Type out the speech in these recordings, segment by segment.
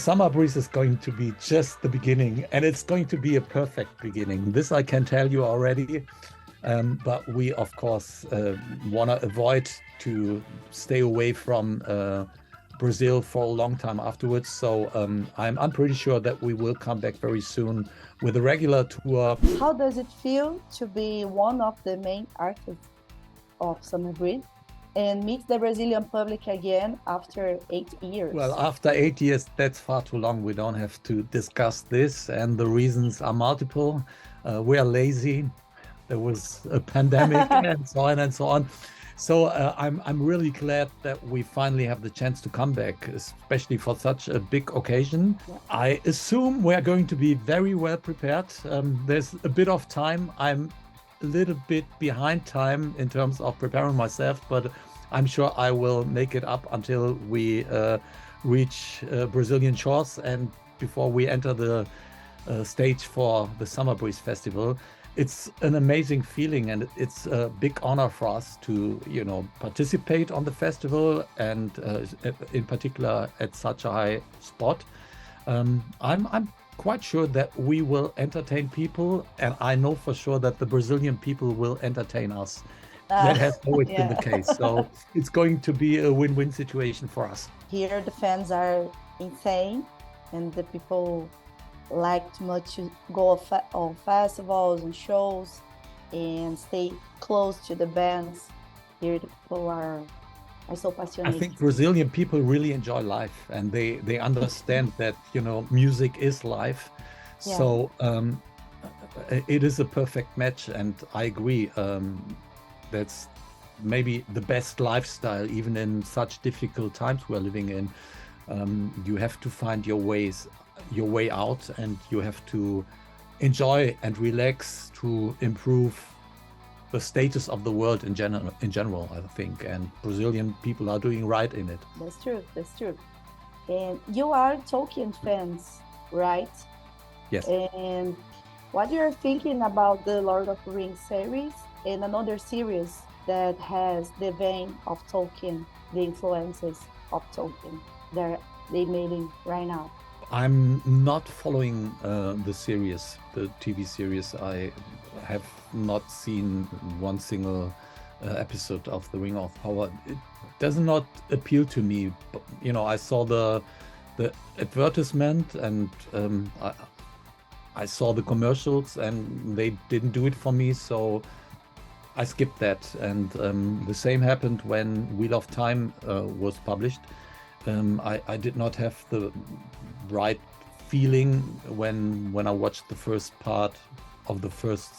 Summer Breeze is going to be just the beginning, and it's going to be a perfect beginning. This I can tell you already. But we, of course, want to avoid to stay away from Brazil for a long time afterwards. So I'm pretty sure that we will come back very soon with a regular tour. How does it feel to be one of the main artists of Summer Breeze and meet the Brazilian public again after 8 years? Well, after 8 years, that's far too long. We don't have to discuss this, and the reasons are multiple. We are lazy. There was a pandemic and so on and so on. So I'm really glad that we finally have the chance to come back, especially for such a big occasion. Yeah. I assume we are going to be very well prepared. There's a bit of time. I'm a little bit behind time in terms of preparing myself, but I'm sure I will make it up until we reach Brazilian shores and before we enter the stage for the Summer Breeze Festival. It's an amazing feeling, and it's a big honor for us to, participate on the festival, and in particular at such a high spot. I'm quite sure that we will entertain people, and I know for sure that the Brazilian people will entertain us. That has always been the case. So it's going to be a win-win situation for us. Here the fans are insane, and the people like too much to go on festivals and shows and stay close to the bands. Here the people are so passionate. I think Brazilian people really enjoy life, and they understand that music is life. Yeah. So it is a perfect match, and I agree. That's maybe the best lifestyle, even in such difficult times we're living in. You have to find your way out, and you have to enjoy and relax to improve the status of the world in general, I think, and Brazilian people are doing right in it. That's true. And you are Tolkien fans, right? Yes. And what you're thinking about the Lord of the Rings series and another series that has the vein of Tolkien, the influences of Tolkien that they made it right now? I'm not following the series, the TV series. I have not seen one single episode of The Ring of Power. It does not appeal to me. But, I saw the advertisement, and I saw the commercials, and they didn't do it for me, so I skipped that. And the same happened when Wheel of Time was published. I did not have the right feeling when I watched the first part of the first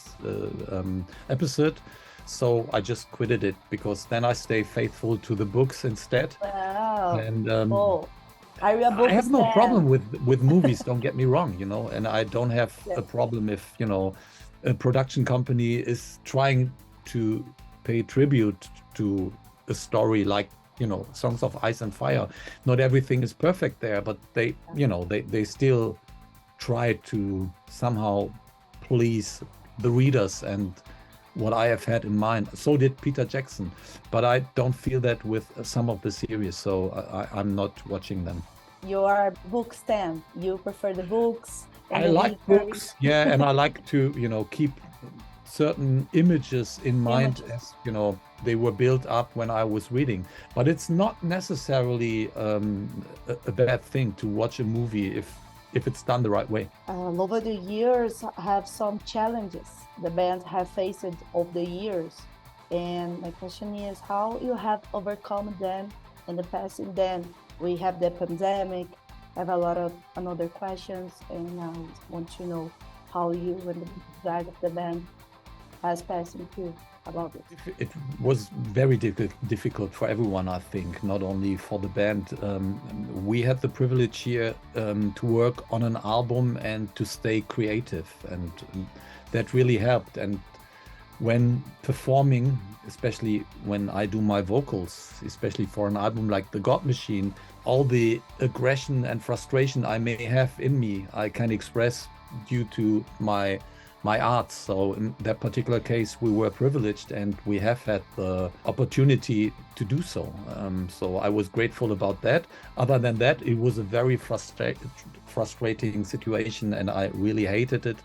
episode, so I just quitted it, because then I stay faithful to the books instead. Wow. And I have no problem with movies, don't get me wrong, and I don't have a problem if a production company is trying to pay tribute to a story like Songs of Ice and Fire. Not everything is perfect there, but they still try to somehow please the readers and what I have had in mind. So did Peter Jackson, but I don't feel that with some of the series, so I'm not watching them. You are a book stan. You prefer the books. I like books, yeah, and I like to keep certain images in mind as they were built up when I was reading. But it's not necessarily a bad thing to watch a movie if it's done the right way. Over the years, have some challenges the band have faced over the years, and my question is how you have overcome them in the past. And then we have the pandemic. I have a lot of other questions, and I want to know how you and the guys of the band has passing through about it. It was very difficult for everyone, I think, not only for the band. We had the privilege here to work on an album and to stay creative, and that really helped. And when performing, especially when I do my vocals, especially for an album like The God Machine, all the aggression and frustration I may have in me, I can express due to my my art. So in that particular case, we were privileged and we have had the opportunity to do so. So I was grateful about that. Other than that, it was a very frustrating situation and I really hated it.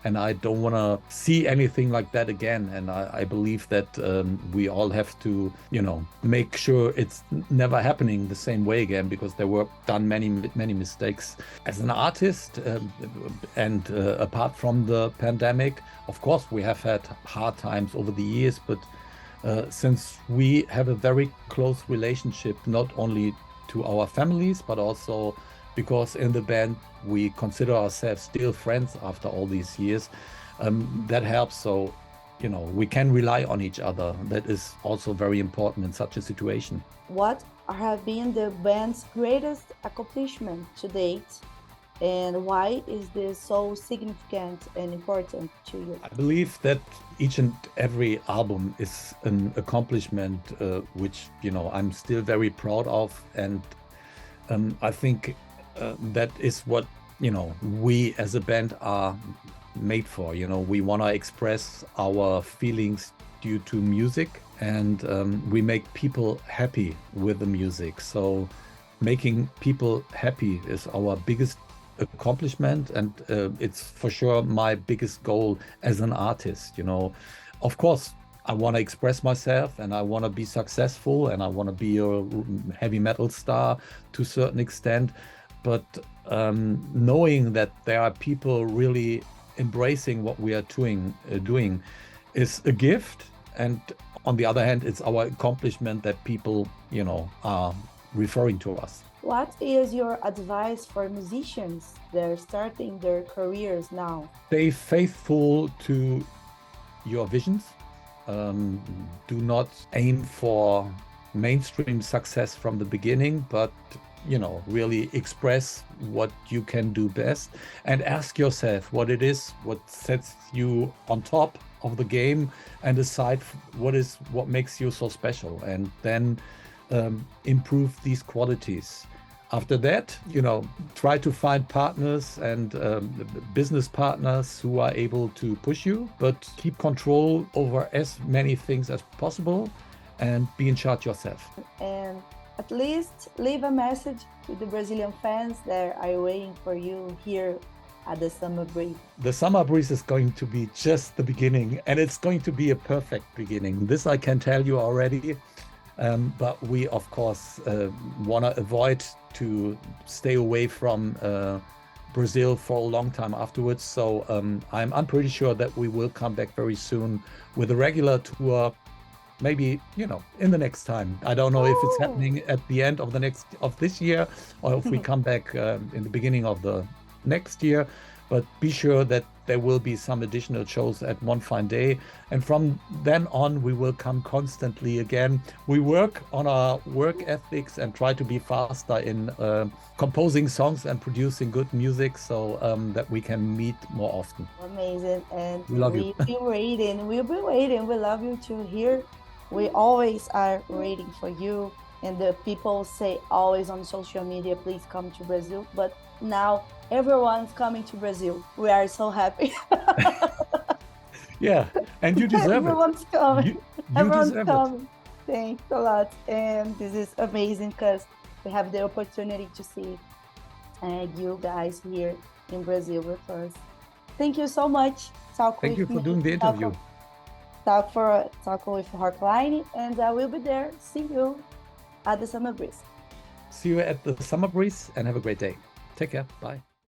And I don't want to see anything like that again. And I believe that we all have to, make sure it's never happening the same way again, because there were done many mistakes. As an artist, and apart from the pandemic, of course, we have had hard times over the years. But since we have a very close relationship, not only to our families, but also because in the band we consider ourselves still friends after all these years, that helps. So, we can rely on each other. That is also very important in such a situation. What have been the band's greatest accomplishment to date, and why is this so significant and important to you? I believe that each and every album is an accomplishment, which, I'm still very proud of. And I think that is what we as a band are made for. We want to express our feelings due to music, and we make people happy with the music. So making people happy is our biggest accomplishment, and it's for sure my biggest goal as an artist. Of course, I want to express myself and I want to be successful and I want to be a heavy metal star to a certain extent. But knowing that there are people really embracing what we are doing is a gift. And on the other hand, it's our accomplishment that people, are referring to us. What is your advice for musicians that are starting their careers now? Stay faithful to your visions. Do not aim for mainstream success from the beginning, but really express what you can do best, and ask yourself what it is, what sets you on top of the game, and decide what makes you so special, and then improve these qualities. After that, try to find partners and business partners who are able to push you, but keep control over as many things as possible and be in charge yourself. And at least leave a message to the Brazilian fans that are waiting for you here at the Summer Breeze. The Summer Breeze is going to be just the beginning, and it's going to be a perfect beginning. This I can tell you already. But we, of course, want to avoid to stay away from Brazil for a long time afterwards. So I'm pretty sure that we will come back very soon with a regular tour. Maybe, in the next time. I don't know if it's happening at the end of this year, or if we come back in the beginning of the next year. But be sure that there will be some additional shows at one fine day. And from then on, we will come constantly again. We work on our work ethics and try to be faster in composing songs and producing good music, so that we can meet more often. Amazing. And We love we'll you. be waiting. We'll be waiting. We love you to hear. We always are waiting for you. And the people say always on social media, please come to Brazil. But now everyone's coming to Brazil. We are so happy. Yeah, and you deserve Everyone's coming. You Everyone's deserve coming. Thanks a lot. And this is amazing because we have the opportunity to see you guys here in Brazil with us. Thank you so much. Thank you for doing the interview. Talk with ROCKline, and I will be there. See you at the Summer Breeze. See you at the Summer Breeze and have a great day. Take care. Bye.